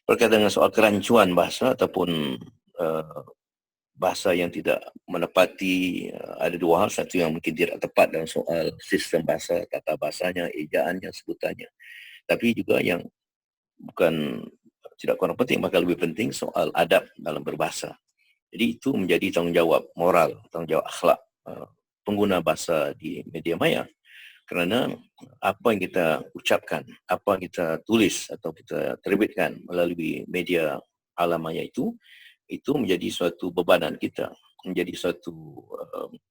Berkaitan dengan soal kerancuan bahasa ataupun uh, bahasa yang tidak menepati, ada dua hal. Satu yang mungkin tidak tepat dalam soal sistem bahasa, tata bahasanya, ejaannya, sebutannya. Tapi juga yang bukan tidak kurang penting, maka lebih penting soal adab dalam berbahasa. Jadi itu menjadi tanggungjawab moral, tanggungjawab akhlak pengguna bahasa di media maya. Kerana apa yang kita ucapkan, apa yang kita tulis atau kita terbitkan melalui media alam maya itu menjadi suatu bebanan kita, menjadi suatu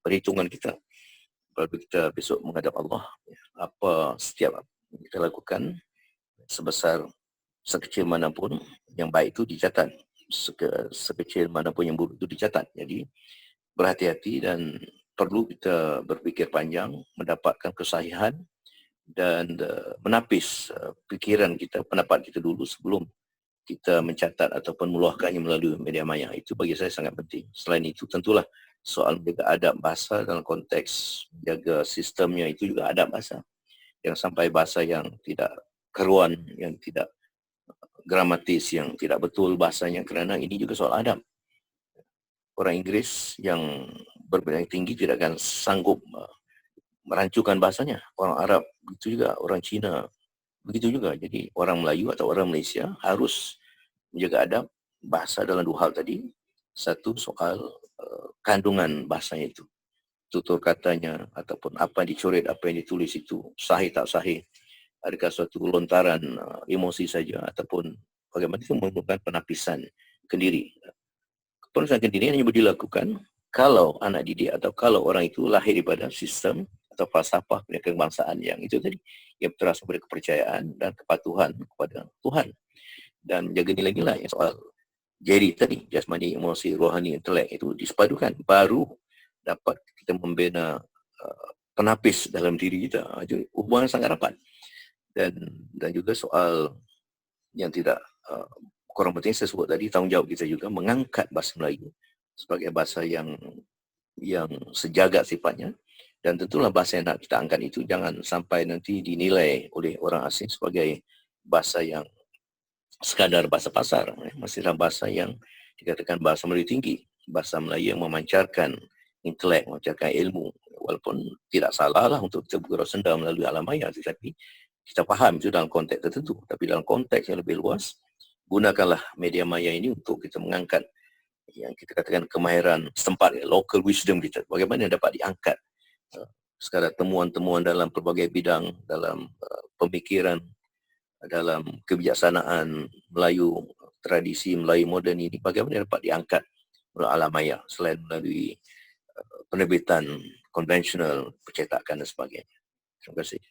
perhitungan kita. Apabila kita besok menghadap Allah, apa setiap yang kita lakukan, sebesar sekecil manapun yang baik itu dicatat, sekecil manapun yang buruk itu dicatat. Jadi berhati-hati dan perlu kita berfikir panjang, mendapatkan kesahihan dan menapis fikiran kita, pendapat kita dulu sebelum kita mencatat ataupun meluahkannya melalui media maya. Itu bagi saya sangat penting. Selain itu, tentulah soal menjaga adab bahasa dalam konteks menjaga sistemnya itu juga adab bahasa. Yang sampai bahasa yang tidak keruan, yang tidak gramatis, yang tidak betul bahasanya, kerana ini juga soal adab. Orang Inggeris yang berbidang tinggi tidak akan sanggup merancukan bahasanya. Orang Arab begitu juga, orang Cina begitu juga. Jadi orang Melayu atau orang Malaysia harus menjaga adab bahasa dalam dua hal tadi. Satu, soal kandungan bahasanya itu, tutur katanya ataupun apa yang dicoret, apa yang ditulis itu sahih tak sahih, adakah suatu lontaran emosi saja ataupun bagaimana, itu memerlukan penapisan kendiri. Penapisan kendiri hanya boleh dilakukan kalau anak didik atau kalau orang itu lahir daripada sistem atau falsafah kebangsaan yang itu tadi, yang terasa pada kepercayaan dan kepatuhan kepada Tuhan, dan menjaga nilai-nilai yang soal jadi tadi, jasmani, emosi, rohani, intelek itu disepadukan, baru dapat kita membina penapis dalam diri kita. Itu hubungan sangat rapat. Dan juga soal yang tidak kurang penting saya sebut tadi, tanggungjawab kita juga mengangkat bahasa Melayu sebagai bahasa yang sejagat sifatnya, dan tentulah bahasa yang nak kita angkat itu jangan sampai nanti dinilai oleh orang asing sebagai bahasa yang sekadar bahasa pasar. Masihlah bahasa yang dikatakan bahasa Melayu tinggi, bahasa Melayu yang memancarkan intelek, memancarkan ilmu. Walaupun tidak salah lah untuk kita bergurau senda melalui alam maya, tetapi kita faham itu dalam konteks tertentu. Tapi dalam konteks yang lebih luas, gunakanlah media maya ini untuk kita mengangkat yang kita katakan kemahiran setempat, local wisdom kita. Bagaimana dapat diangkat sekadar temuan-temuan dalam pelbagai bidang, dalam pemikiran, dalam kebijaksanaan Melayu, tradisi Melayu moden ini, bagaimana dapat diangkat melalui alam maya selain melalui penerbitan konvensional, percetakan dan sebagainya. Terima kasih.